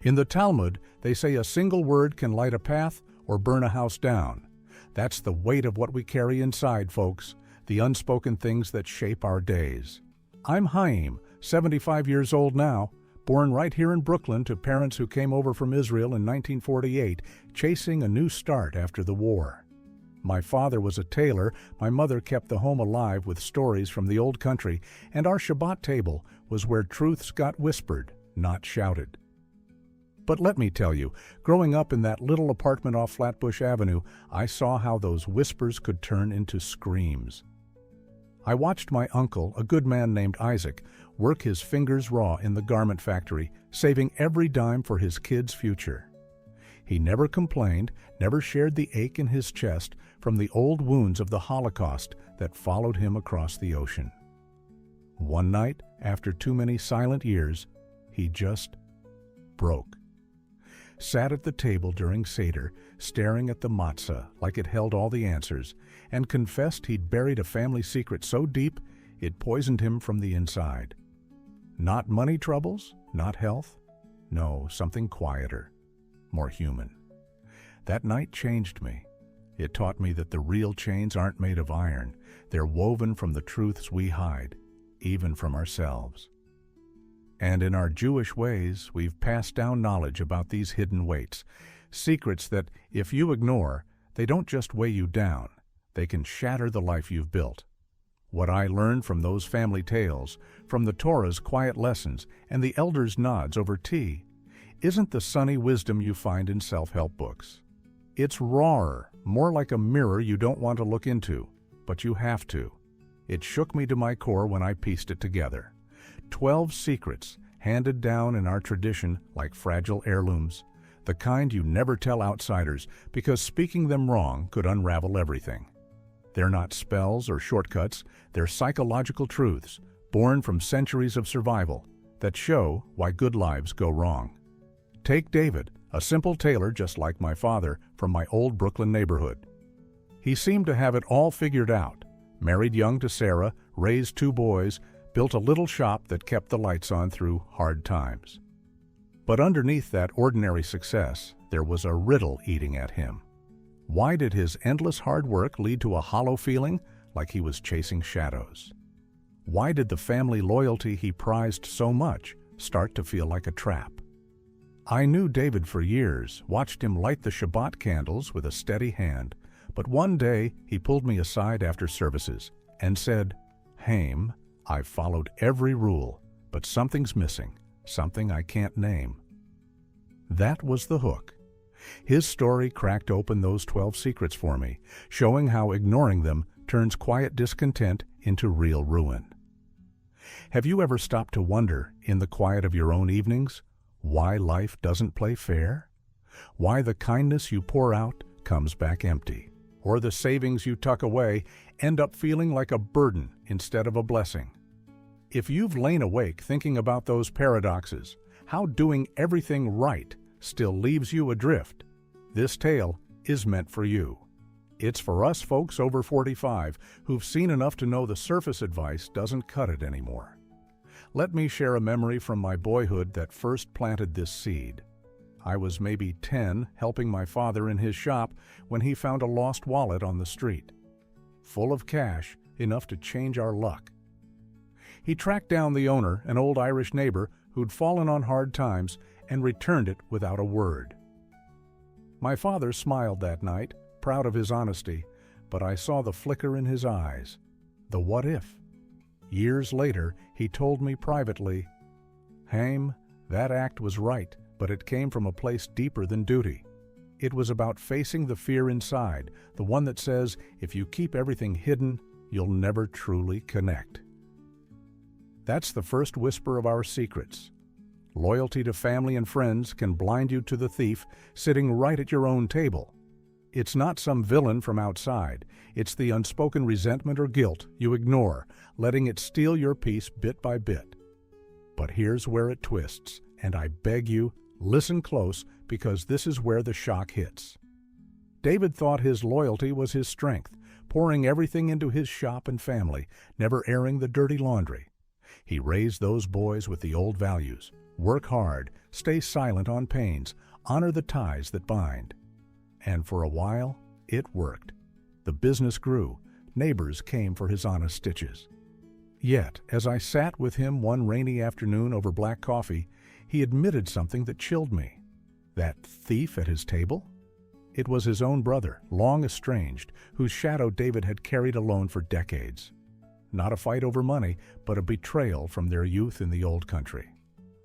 In the Talmud, they say a single word can light a path or burn a house down. That's the weight of what we carry inside, folks, the unspoken things that shape our days. I'm Haim, 75 years old now, born right here in Brooklyn to parents who came over from Israel in 1948, chasing a new start after the war. My father was a tailor, my mother kept the home alive with stories from the old country, and our Shabbat table was where truths got whispered, not shouted. But let me tell you, growing up in that little apartment off Flatbush Avenue, I saw how those whispers could turn into screams. I watched my uncle, a good man named Isaac, work his fingers raw in the garment factory, saving every dime for his kids' future. He never complained, never shared the ache in his chest from the old wounds of the Holocaust that followed him across the ocean. One night, after too many silent years, he just broke. Sat at the table during Seder, staring at the matzah like it held all the answers, and confessed he'd buried a family secret so deep it poisoned him from the inside. Not money troubles, not health, no, something quieter, more human. That night changed me. It taught me that the real chains aren't made of iron. They're woven from the truths we hide, even from ourselves. And in our Jewish ways, we've passed down knowledge about these hidden weights, secrets that, if you ignore, they don't just weigh you down, they can shatter the life you've built. What I learned from those family tales, from the Torah's quiet lessons and the elders' nods over tea, isn't the sunny wisdom you find in self-help books. It's rawer, more like a mirror you don't want to look into, but you have to. It shook me to my core when I pieced it together. 12 secrets handed down in our tradition like fragile heirlooms, the kind you never tell outsiders because speaking them wrong could unravel everything. They're not spells or shortcuts, they're psychological truths born from centuries of survival that show why good lives go wrong. Take David, a simple tailor just like my father from my old Brooklyn neighborhood. He seemed to have it all figured out, married young to Sarah, raised 2 boys, built a little shop that kept the lights on through hard times. But underneath that ordinary success, there was a riddle eating at him. Why did his endless hard work lead to a hollow feeling like he was chasing shadows? Why did the family loyalty he prized so much start to feel like a trap? I knew David for years, watched him light the Shabbat candles with a steady hand, but one day he pulled me aside after services and said, "Haim, I've followed every rule, but something's missing, something I can't name." That was the hook. His story cracked open those 12 secrets for me, showing how ignoring them turns quiet discontent into real ruin. Have you ever stopped to wonder, in the quiet of your own evenings, why life doesn't play fair? Why the kindness you pour out comes back empty, or the savings you tuck away end up feeling like a burden instead of a blessing? If you've lain awake thinking about those paradoxes, how doing everything right still leaves you adrift, this tale is meant for you. It's for us folks over 45 who've seen enough to know the surface advice doesn't cut it anymore. Let me share a memory from my boyhood that first planted this seed. I was maybe 10, helping my father in his shop when he found a lost wallet on the street. Full of cash, enough to change our luck. He tracked down the owner, an old Irish neighbor who'd fallen on hard times, and returned it without a word. My father smiled that night, proud of his honesty, but I saw the flicker in his eyes. The what if? Years later, he told me privately, "Haim, that act was right, but it came from a place deeper than duty. It was about facing the fear inside, the one that says, if you keep everything hidden, you'll never truly connect." That's the first whisper of our secrets. Loyalty to family and friends can blind you to the thief sitting right at your own table. It's not some villain from outside. It's the unspoken resentment or guilt you ignore, letting it steal your peace bit by bit. But here's where it twists, and I beg you, listen close because this is where the shock hits. David thought his loyalty was his strength, pouring everything into his shop and family, never airing the dirty laundry. He raised those boys with the old values: Work hard, stay silent on pains, honor the ties that bind. And for a while, it worked. The business grew. Neighbors came for his honest stitches. Yet, as I sat with him one rainy afternoon over black coffee, he admitted something that chilled me. That thief at his table? It was his own brother, long estranged, whose shadow David had carried alone for decades. Not a fight over money, but a betrayal from their youth in the old country.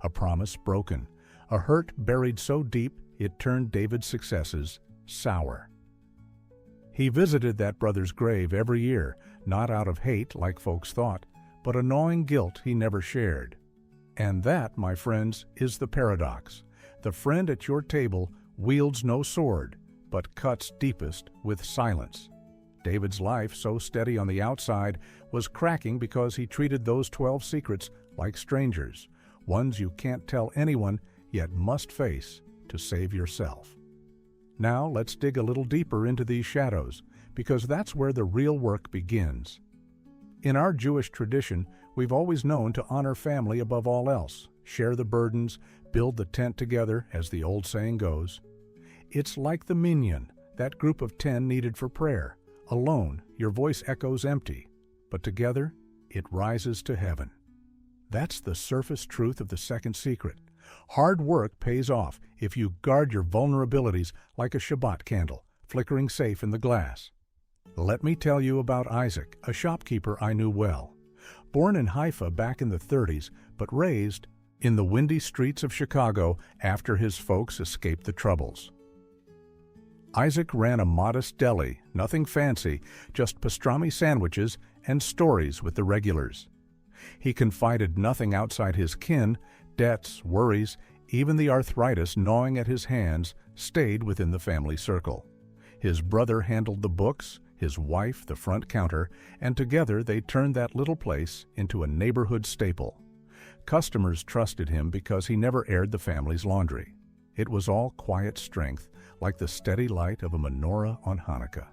A promise broken, a hurt buried so deep it turned David's successes sour. He visited that brother's grave every year, not out of hate like folks thought, but a gnawing guilt he never shared. And that, my friends, is the paradox. The friend at your table wields no sword, but cuts deepest with silence. David's life, so steady on the outside, was cracking because he treated those 12 secrets like strangers, ones you can't tell anyone, yet must face to save yourself. Now let's dig a little deeper into these shadows, because that's where the real work begins. In our Jewish tradition, we've always known to honor family above all else, share the burdens, build the tent together, as the old saying goes. It's like the minyan, that group of 10 needed for prayer. Alone, your voice echoes empty, but together, it rises to heaven. That's the surface truth of the second secret. Hard work pays off if you guard your vulnerabilities like a Shabbat candle, flickering safe in the glass. Let me tell you about Isaac, a shopkeeper I knew well. Born in Haifa back in the 30s, but raised in the windy streets of Chicago after his folks escaped the Troubles. Isaac ran a modest deli, nothing fancy, just pastrami sandwiches and stories with the regulars. He confided nothing outside his kin. Debts, worries, even the arthritis gnawing at his hands stayed within the family circle. His brother handled the books, his wife the front counter, and together they turned that little place into a neighborhood staple. Customers trusted him because he never aired the family's laundry. It was all quiet strength, like the steady light of a menorah on Hanukkah.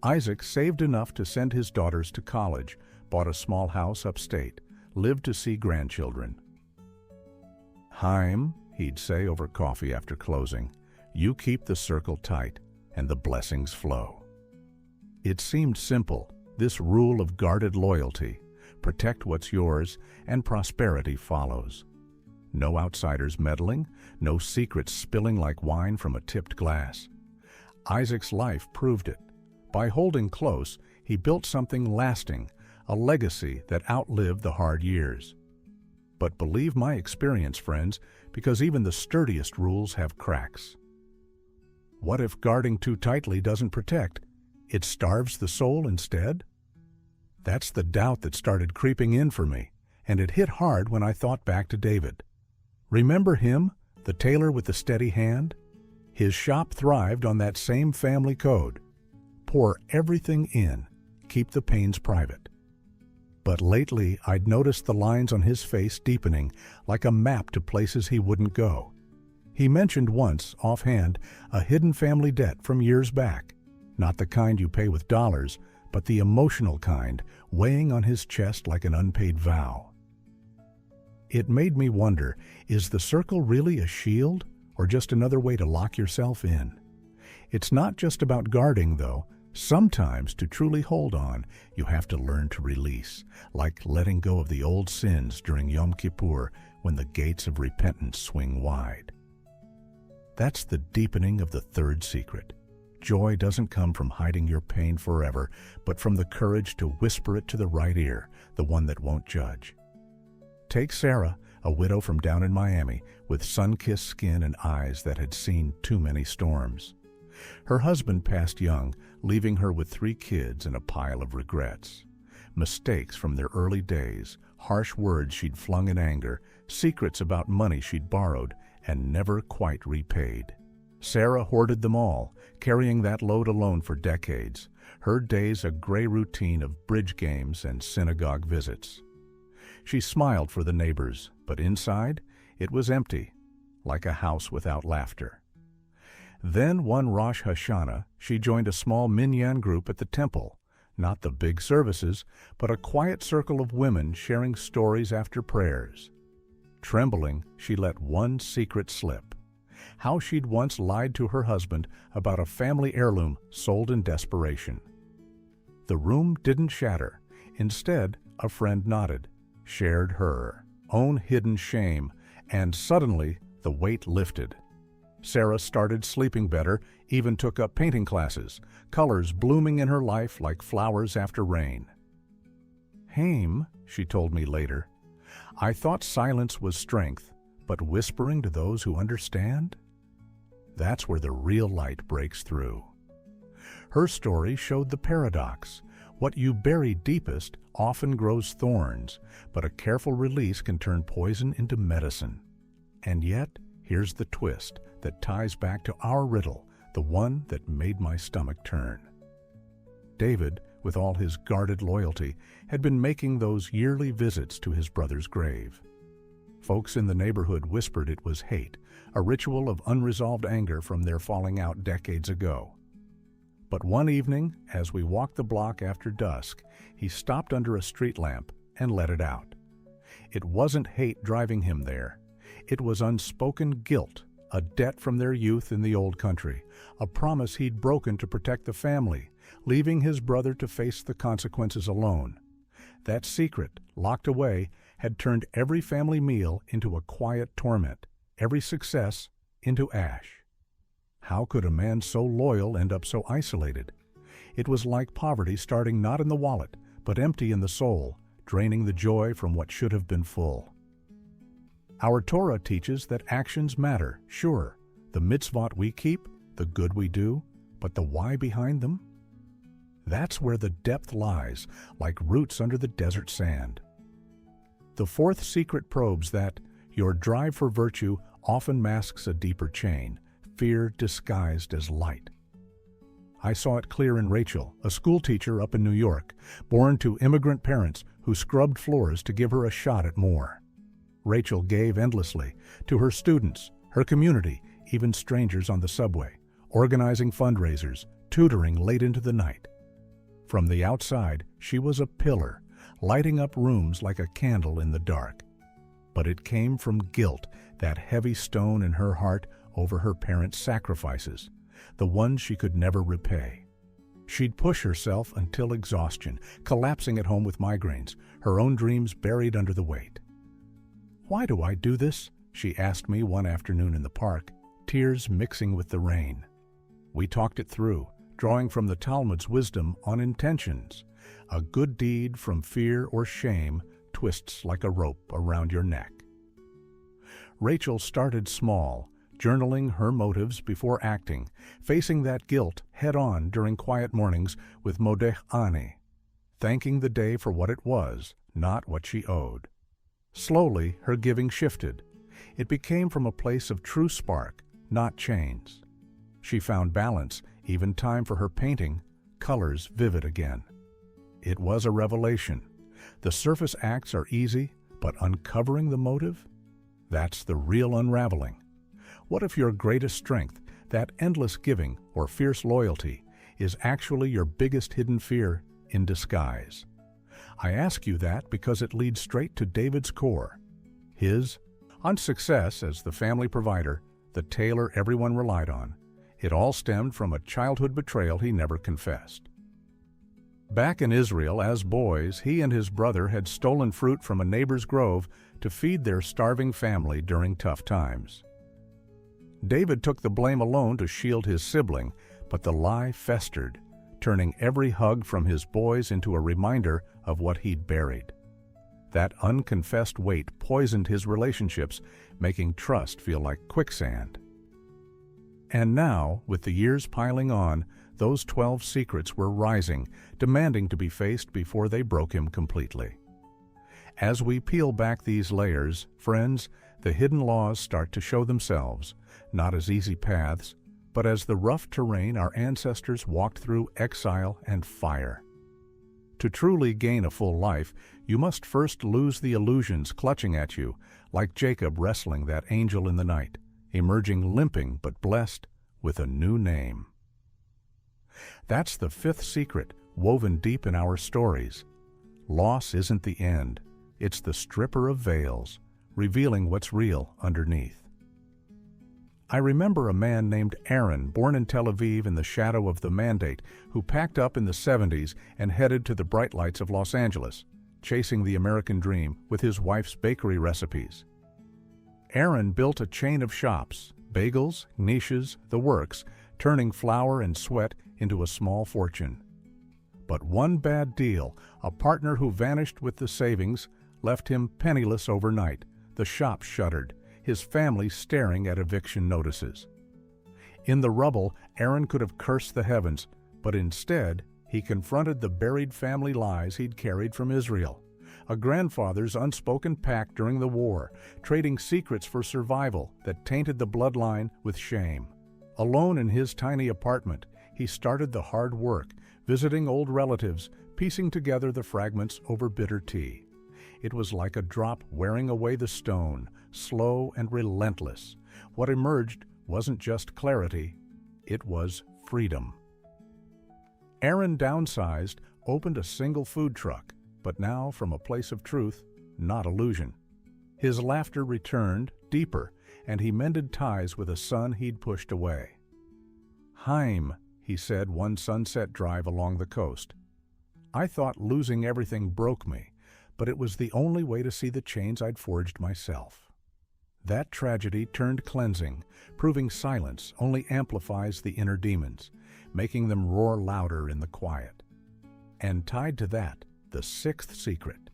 Isaac saved enough to send his daughters to college, bought a small house upstate, lived to see grandchildren. "Chaim," he'd say over coffee after closing, "you keep the circle tight, and the blessings flow." It seemed simple, this rule of guarded loyalty. Protect what's yours, and prosperity follows. No outsiders meddling, no secrets spilling like wine from a tipped glass. Isaac's life proved it. By holding close, he built something lasting, a legacy that outlived the hard years. But believe my experience, friends, because even the sturdiest rules have cracks. What if guarding too tightly doesn't protect? It starves the soul instead? That's the doubt that started creeping in for me, and it hit hard when I thought back to David. Remember him, the tailor with the steady hand? His shop thrived on that same family code. Pour everything in, keep the pains private. But lately, I'd noticed the lines on his face deepening, like a map to places he wouldn't go. He mentioned once, offhand, a hidden family debt from years back. Not the kind you pay with dollars, but the emotional kind, weighing on his chest like an unpaid vow. It made me wonder, is the circle really a shield, or just another way to lock yourself in? It's not just about guarding, though. Sometimes, to truly hold on, you have to learn to release, like letting go of the old sins during Yom Kippur when the gates of repentance swing wide. That's the deepening of the third secret. Joy doesn't come from hiding your pain forever, but from the courage to whisper it to the right ear, the one that won't judge. Take Sarah, a widow from down in Miami, with sun-kissed skin and eyes that had seen too many storms. Her husband passed young, leaving her with 3 kids and a pile of regrets. Mistakes from their early days, harsh words she'd flung in anger, secrets about money she'd borrowed and never quite repaid. Sarah hoarded them all, carrying that load alone for decades, her days a gray routine of bridge games and synagogue visits. She smiled for the neighbors, but inside, it was empty, like a house without laughter. Then one Rosh Hashanah, she joined a small minyan group at the temple, not the big services, but a quiet circle of women sharing stories after prayers. Trembling, she let one secret slip. How she'd once lied to her husband about a family heirloom sold in desperation. The room didn't shatter. Instead, a friend nodded, shared her own hidden shame, and suddenly the weight lifted. Sarah started sleeping better, even took up painting classes, colors blooming in her life like flowers after rain. "Haim," she told me later, "I thought silence was strength, but whispering to those who understand? That's where the real light breaks through." Her story showed the paradox. What you bury deepest often grows thorns, but a careful release can turn poison into medicine. And yet, here's the twist that ties back to our riddle, the one that made my stomach turn. David, with all his guarded loyalty, had been making those yearly visits to his brother's grave. Folks in the neighborhood whispered it was hate, a ritual of unresolved anger from their falling out decades ago. But one evening, as we walked the block after dusk, he stopped under a street lamp and let it out. It wasn't hate driving him there. It was unspoken guilt, a debt from their youth in the old country, a promise he'd broken to protect the family, leaving his brother to face the consequences alone. That secret, locked away, had turned every family meal into a quiet torment, every success into ash. How could a man so loyal end up so isolated? It was like poverty starting not in the wallet, but empty in the soul, draining the joy from what should have been full. Our Torah teaches that actions matter, sure, the mitzvot we keep, the good we do, but the why behind them? That's where the depth lies, like roots under the desert sand. The fourth secret probes that your drive for virtue often masks a deeper chain, fear disguised as light. I saw it clear in Rachel, a schoolteacher up in New York, born to immigrant parents who scrubbed floors to give her a shot at more. Rachel gave endlessly to her students, her community, even strangers on the subway, organizing fundraisers, tutoring late into the night. From the outside, she was a pillar, lighting up rooms like a candle in the dark. But it came from guilt, that heavy stone in her heart over her parents' sacrifices, the ones she could never repay. She'd push herself until exhaustion, collapsing at home with migraines, her own dreams buried under the weight. "Why do I do this?" she asked me one afternoon in the park, tears mixing with the rain. We talked it through, drawing from the Talmud's wisdom on intentions. A good deed from fear or shame twists like a rope around your neck. Rachel started small, journaling her motives before acting, facing that guilt head-on during quiet mornings with Modeh Ani, thanking the day for what it was, not what she owed. Slowly, her giving shifted. It became from a place of true spark, not chains. She found balance, even time for her painting, colors vivid again. It was a revelation. The surface acts are easy, but uncovering the motive? That's the real unraveling. What if your greatest strength, that endless giving or fierce loyalty, is actually your biggest hidden fear in disguise? I ask you that because it leads straight to David's core. His unsuccess as the family provider, the tailor everyone relied on. It all stemmed from a childhood betrayal he never confessed. Back in Israel, as boys, he and his brother had stolen fruit from a neighbor's grove to feed their starving family during tough times. David took the blame alone to shield his sibling, but the lie festered, turning every hug from his boys into a reminder of what he'd buried. That unconfessed weight poisoned his relationships, making trust feel like quicksand. And now, with the years piling on, those 12 secrets were rising, demanding to be faced before they broke him completely. As we peel back these layers, friends, the hidden laws start to show themselves, not as easy paths, but as the rough terrain our ancestors walked through exile and fire. To truly gain a full life, you must first lose the illusions clutching at you, like Jacob wrestling that angel in the night, emerging limping but blessed with a new name. That's the fifth secret woven deep in our stories. Loss isn't the end. It's the stripper of veils, revealing what's real underneath. I remember a man named Aaron, born in Tel Aviv in the shadow of the Mandate, who packed up in the 70s and headed to the bright lights of Los Angeles, chasing the American dream with his wife's bakery recipes. Aaron built a chain of shops, bagels, niches, the works, turning flour and sweat into a small fortune. But one bad deal, a partner who vanished with the savings, left him penniless overnight, the shop shuttered, his family staring at eviction notices. In the rubble, Aaron could have cursed the heavens, but instead, he confronted the buried family lies he'd carried from Israel, a grandfather's unspoken pact during the war, trading secrets for survival that tainted the bloodline with shame. Alone in his tiny apartment, he started the hard work, visiting old relatives, piecing together the fragments over bitter tea. It was like a drop wearing away the stone, slow and relentless. What emerged wasn't just clarity, it was freedom. Aaron downsized, opened a single food truck, but now from a place of truth, not illusion. His laughter returned, deeper, and he mended ties with a son he'd pushed away. "Haim," he said one sunset drive along the coast. "I thought losing everything broke me, but it was the only way to see the chains I'd forged myself." That tragedy turned cleansing, proving silence only amplifies the inner demons, making them roar louder in the quiet. And tied to that, the sixth secret.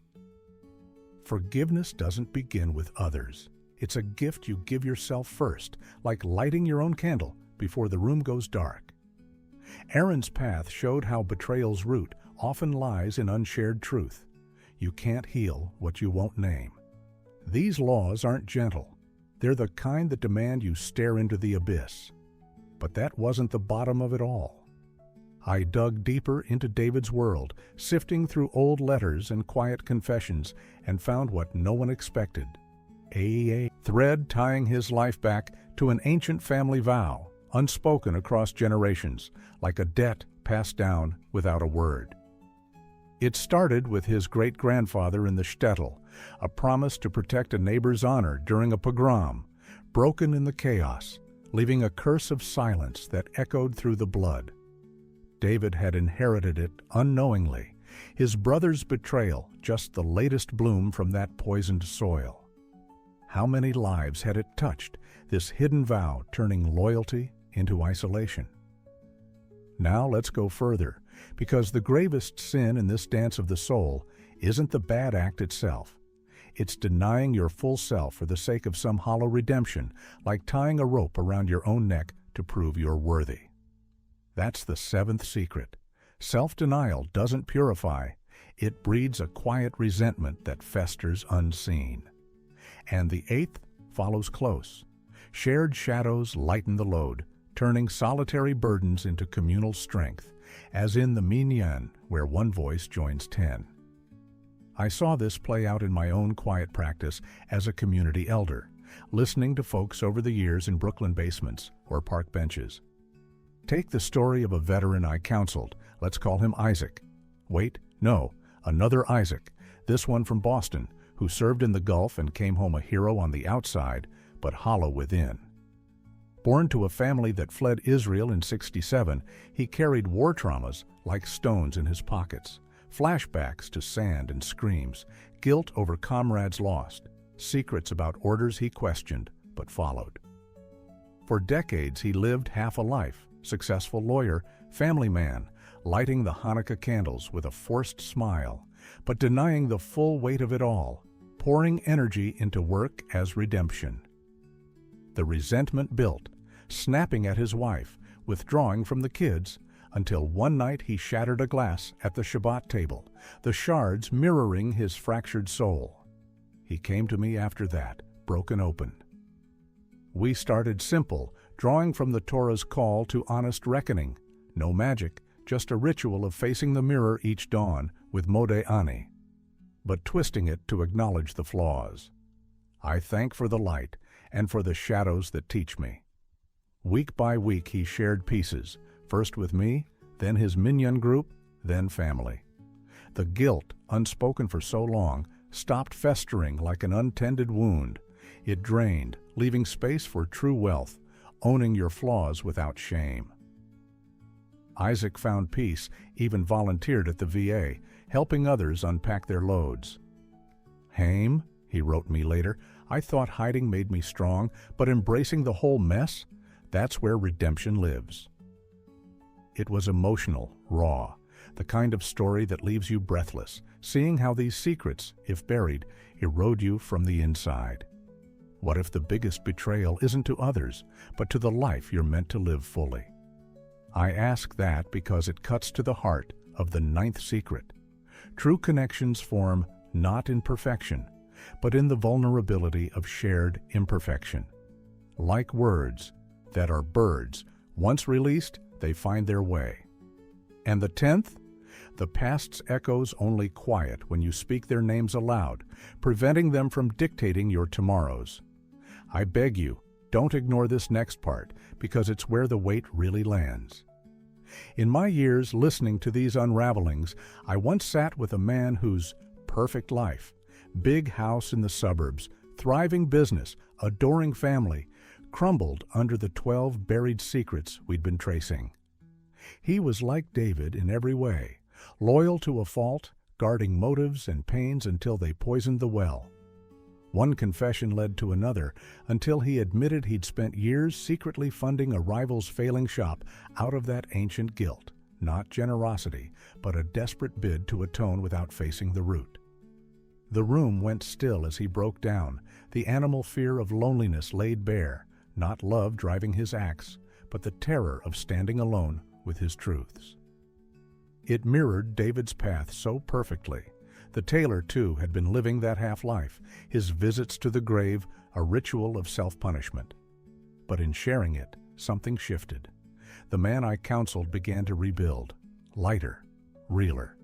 Forgiveness doesn't begin with others. It's a gift you give yourself first, like lighting your own candle before the room goes dark. Aaron's path showed how betrayal's root often lies in unshared truth. You can't heal what you won't name. These laws aren't gentle. They're the kind that demand you stare into the abyss. But that wasn't the bottom of it all. I dug deeper into David's world, sifting through old letters and quiet confessions, and found what no one expected. A thread tying his life back to an ancient family vow, unspoken across generations, like a debt passed down without a word. It started with his great-grandfather in the shtetl, a promise to protect a neighbor's honor during a pogrom, broken in the chaos, leaving a curse of silence that echoed through the blood. David had inherited it unknowingly, his brother's betrayal just the latest bloom from that poisoned soil. How many lives had it touched, this hidden vow turning loyalty into isolation? Now let's go further, because the gravest sin in this dance of the soul isn't the bad act itself. It's denying your full self for the sake of some hollow redemption, like tying a rope around your own neck to prove you're worthy. That's the seventh secret. Self-denial doesn't purify. It breeds a quiet resentment that festers unseen. And the eighth follows close. Shared shadows lighten the load, turning solitary burdens into communal strength, as in the minyan, where one voice joins 10. I saw this play out in my own quiet practice as a community elder, listening to folks over the years in Brooklyn basements or park benches. Take the story of a veteran I counseled. Let's call him Isaac. Wait, no, another Isaac, this one from Boston, who served in the Gulf and came home a hero on the outside, but hollow within. Born to a family that fled Israel in '67, he carried war traumas like stones in his pockets, flashbacks to sand and screams, guilt over comrades lost, secrets about orders he questioned but followed. For decades he lived half a life, successful lawyer, family man, lighting the Hanukkah candles with a forced smile, but denying the full weight of it all, pouring energy into work as redemption. The resentment built, snapping at his wife, withdrawing from the kids, until one night he shattered a glass at the Shabbat table, the shards mirroring his fractured soul. He came to me after that, broken open. We started simple, drawing from the Torah's call to honest reckoning. No magic, just a ritual of facing the mirror each dawn with Modeh Ani, but twisting it to acknowledge the flaws. I thank for the light and for the shadows that teach me. Week by week he shared pieces, first with me, then his minyan group, then family. The guilt, unspoken for so long, stopped festering like an untended wound. It drained, leaving space for true wealth, owning your flaws without shame. Isaac found peace, even volunteered at the VA, helping others unpack their loads. "Haim," he wrote me later, "I thought hiding made me strong, but embracing the whole mess, that's where redemption lives." It was emotional, raw, the kind of story that leaves you breathless, seeing how these secrets, if buried, erode you from the inside. What if the biggest betrayal isn't to others, but to the life you're meant to live fully? I ask that because it cuts to the heart of the ninth secret. True connections form not in perfection, but in the vulnerability of shared imperfection. Like words that are birds, once released, they find their way. And the 10th? The past's echoes only quiet when you speak their names aloud, preventing them from dictating your tomorrows. I beg you, don't ignore this next part, because it's where the weight really lands. In my years listening to these unravelings, I once sat with a man whose perfect life, big house in the suburbs, thriving business, adoring family, crumbled under the 12 buried secrets we'd been tracing. He was like David in every way, loyal to a fault, guarding motives and pains until they poisoned the well. One confession led to another until he admitted he'd spent years secretly funding a rival's failing shop out of that ancient guilt, not generosity, but a desperate bid to atone without facing the root. The room went still as he broke down, the animal fear of loneliness laid bare, not love driving his axe, but the terror of standing alone with his truths. It mirrored David's path so perfectly. The tailor, too, had been living that half-life, his visits to the grave a ritual of self-punishment. But in sharing it, something shifted. The man I counseled began to rebuild, lighter, realer.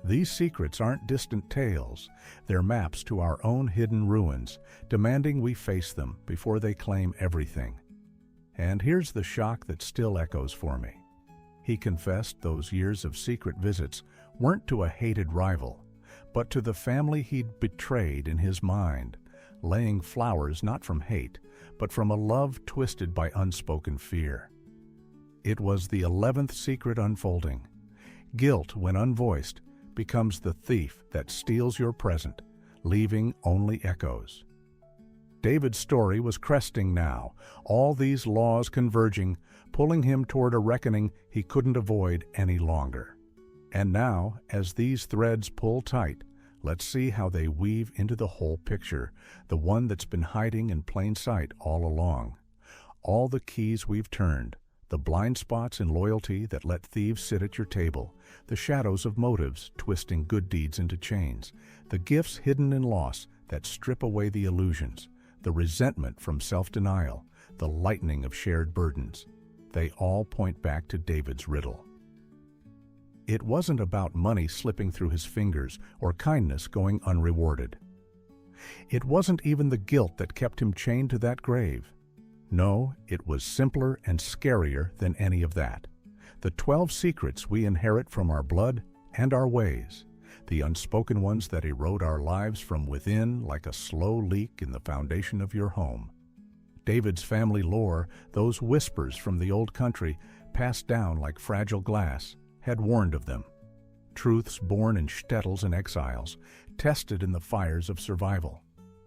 These secrets aren't distant tales, they're maps to our own hidden ruins, demanding we face them before they claim everything. And here's the shock that still echoes for me. He confessed those years of secret visits weren't to a hated rival, but to the family he'd betrayed in his mind, laying flowers not from hate, but from a love twisted by unspoken fear. It was the 11th secret unfolding. Guilt, when unvoiced, becomes the thief that steals your present, leaving only echoes. David's story was cresting now, all these laws converging, pulling him toward a reckoning he couldn't avoid any longer. And now, as these threads pull tight, let's see how they weave into the whole picture, the one that's been hiding in plain sight all along. All the keys we've turned, the blind spots in loyalty that let thieves sit at your table, the shadows of motives twisting good deeds into chains, the gifts hidden in loss that strip away the illusions, the resentment from self-denial, the lightening of shared burdens. They all point back to David's riddle. It wasn't about money slipping through his fingers or kindness going unrewarded. It wasn't even the guilt that kept him chained to that grave. No, it was simpler and scarier than any of that. The 12 secrets we inherit from our blood and our ways, the unspoken ones that erode our lives from within like a slow leak in the foundation of your home. David's family lore, those whispers from the old country, passed down like fragile glass, had warned of them. Truths born in shtetls and exiles, tested in the fires of survival.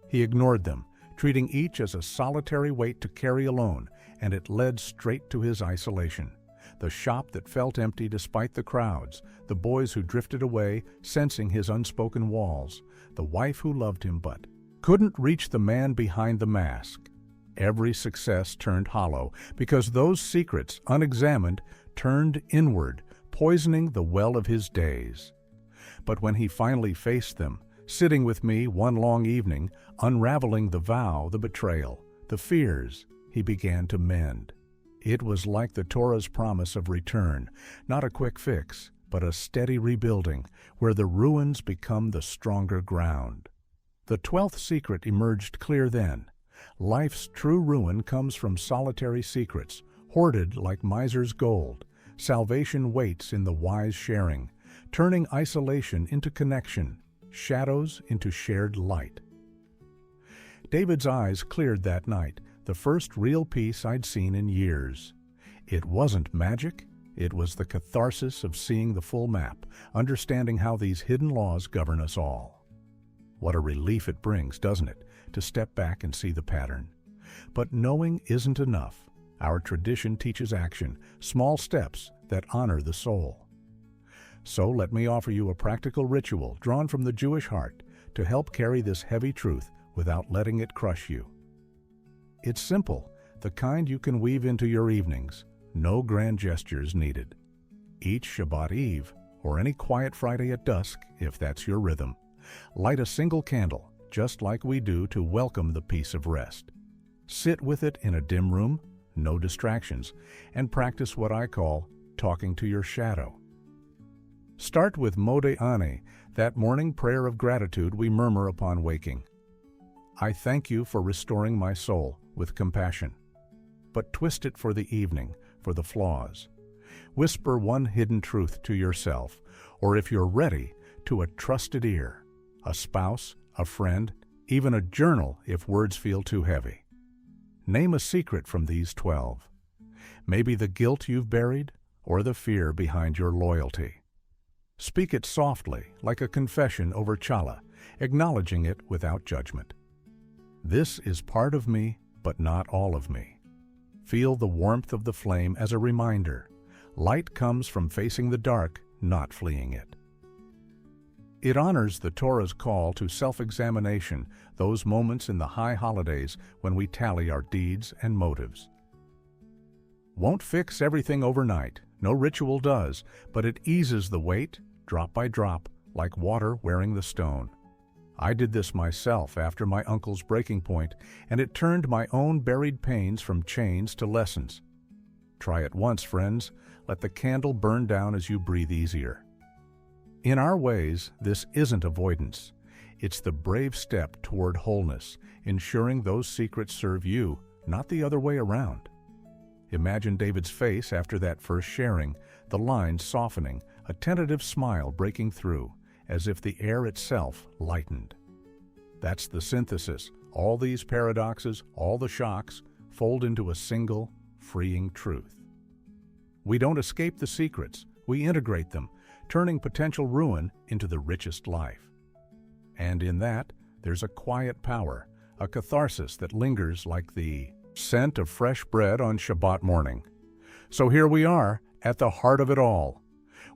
He ignored them, treating each as a solitary weight to carry alone, and it led straight to his isolation. The shop that felt empty despite the crowds, the boys who drifted away, sensing his unspoken walls, the wife who loved him but couldn't reach the man behind the mask. Every success turned hollow, because those secrets, unexamined, turned inward, poisoning the well of his days. But when he finally faced them, sitting with me one long evening, unraveling the vow, the betrayal, the fears, he began to mend. It was like the Torah's promise of return, not a quick fix, but a steady rebuilding, where the ruins become the stronger ground. The 12th secret emerged clear then. Life's true ruin comes from solitary secrets, hoarded like miser's gold. Salvation waits in the wise sharing, turning isolation into connection, shadows into shared light. David's eyes cleared that night, the first real peace I'd seen in years. It wasn't magic, it was the catharsis of seeing the full map, understanding how these hidden laws govern us all. What a relief it brings, doesn't it, to step back and see the pattern. But knowing isn't enough. Our tradition teaches action, small steps that honor the soul. So let me offer you a practical ritual drawn from the Jewish heart to help carry this heavy truth without letting it crush you. It's simple, the kind you can weave into your evenings, no grand gestures needed. Each Shabbat Eve, or any quiet Friday at dusk, if that's your rhythm, light a single candle, just like we do to welcome the peace of rest. Sit with it in a dim room, no distractions, and practice what I call talking to your shadow. Start with Modeh Ani, that morning prayer of gratitude we murmur upon waking. I thank you for restoring my soul with compassion. But twist it for the evening, for the flaws. Whisper one hidden truth to yourself, or if you're ready, to a trusted ear, a spouse, a friend, even a journal if words feel too heavy. Name a secret from these 12. Maybe the guilt you've buried, or the fear behind your loyalty. Speak it softly, like a confession over challah, acknowledging it without judgment. This is part of me, but not all of me. Feel the warmth of the flame as a reminder. Light comes from facing the dark, not fleeing it. It honors the Torah's call to self-examination, those moments in the high holidays when we tally our deeds and motives. Won't fix everything overnight, no ritual does, but it eases the weight, drop by drop, like water wearing the stone. I did this myself after my uncle's breaking point, and it turned my own buried pains from chains to lessons. Try it once, friends. Let the candle burn down as you breathe easier. In our ways, this isn't avoidance. It's the brave step toward wholeness, ensuring those secrets serve you, not the other way around. Imagine David's face after that first sharing, the lines softening, a tentative smile breaking through, as if the air itself lightened. That's the synthesis. All these paradoxes, all the shocks, fold into a single, freeing truth. We don't escape the secrets, we integrate them, turning potential ruin into the richest life. And in that, there's a quiet power, a catharsis that lingers like the scent of fresh bread on Shabbat morning. So here we are, at the heart of it all,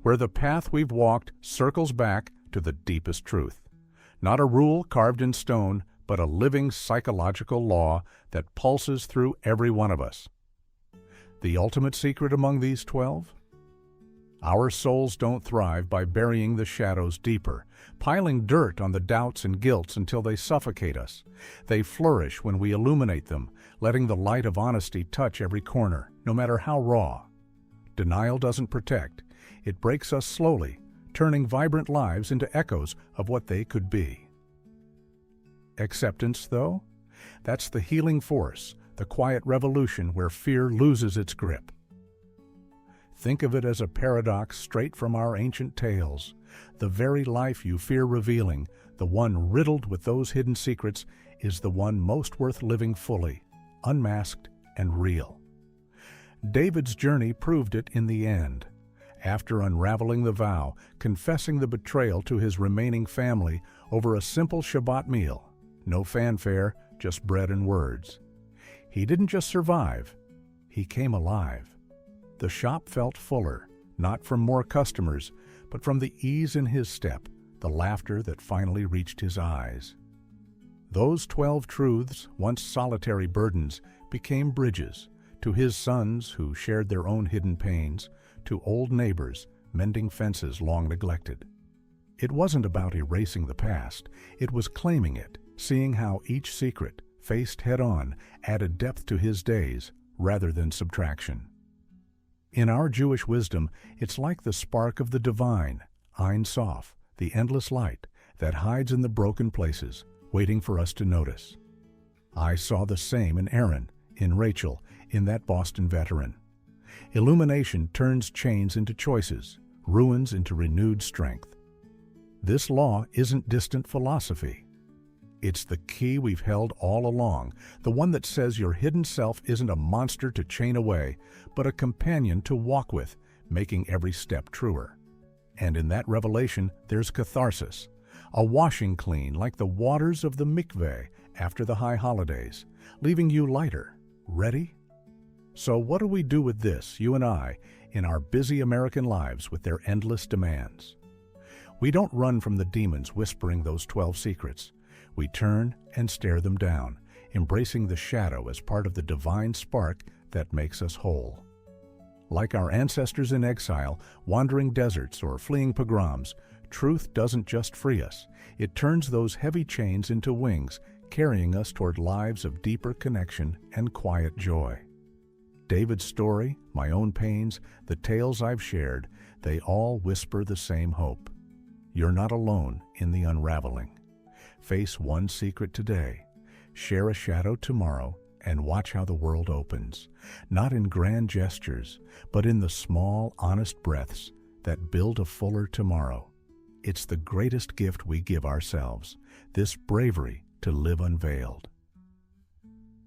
where the path we've walked circles back to the deepest truth. Not a rule carved in stone, but a living psychological law that pulses through every one of us. The ultimate secret among these 12? Our souls don't thrive by burying the shadows deeper, piling dirt on the doubts and guilts until they suffocate us. They flourish when we illuminate them, letting the light of honesty touch every corner, no matter how raw. Denial doesn't protect. It breaks us slowly, turning vibrant lives into echoes of what they could be. Acceptance, though? That's the healing force, the quiet revolution where fear loses its grip. Think of it as a paradox straight from our ancient tales. The very life you fear revealing, the one riddled with those hidden secrets, is the one most worth living fully, unmasked and real. David's journey proved it in the end. After unraveling the vow, confessing the betrayal to his remaining family over a simple Shabbat meal, no fanfare, just bread and words. He didn't just survive, he came alive. The shop felt fuller, not from more customers, but from the ease in his step, the laughter that finally reached his eyes. Those 12 truths, once solitary burdens, became bridges to his sons who shared their own hidden pains, to old neighbors mending fences long neglected. It wasn't about erasing the past, it was claiming it, seeing how each secret, faced head-on, added depth to his days rather than subtraction. In our Jewish wisdom, it's like the spark of the divine, Ein Sof, the endless light that hides in the broken places, waiting for us to notice. I saw the same in Aaron, in Rachel, in that Boston veteran. Illumination turns chains into choices, ruins into renewed strength. This law isn't distant philosophy. It's the key we've held all along, the one that says your hidden self isn't a monster to chain away, but a companion to walk with, making every step truer. And in that revelation, there's catharsis, a washing clean like the waters of the mikveh after the high holidays, leaving you lighter, ready? So what do we do with this, you and I, in our busy American lives with their endless demands? We don't run from the demons whispering those 12 secrets. We turn and stare them down, embracing the shadow as part of the divine spark that makes us whole. Like our ancestors in exile, wandering deserts or fleeing pogroms, truth doesn't just free us. It turns those heavy chains into wings, carrying us toward lives of deeper connection and quiet joy. David's story, my own pains, the tales I've shared, they all whisper the same hope. You're not alone in the unraveling. Face one secret today, share a shadow tomorrow, and watch how the world opens, not in grand gestures, but in the small, honest breaths that build a fuller tomorrow. It's the greatest gift we give ourselves, this bravery to live unveiled.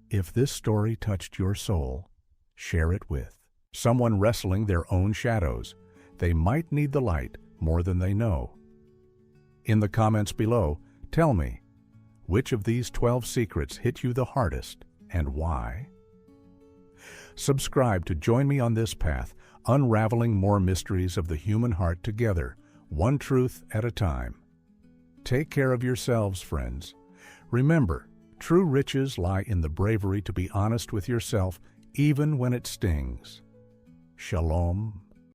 If this story touched your soul, share it with someone wrestling their own shadows. They might need the light more than they know. In the comments below, tell me, which of these 12 secrets hit you the hardest and why? Subscribe to join me on this path, unraveling more mysteries of the human heart together, one truth at a time. Take care of yourselves, friends. Remember, true riches lie in the bravery to be honest with yourself even when it stings. Shalom.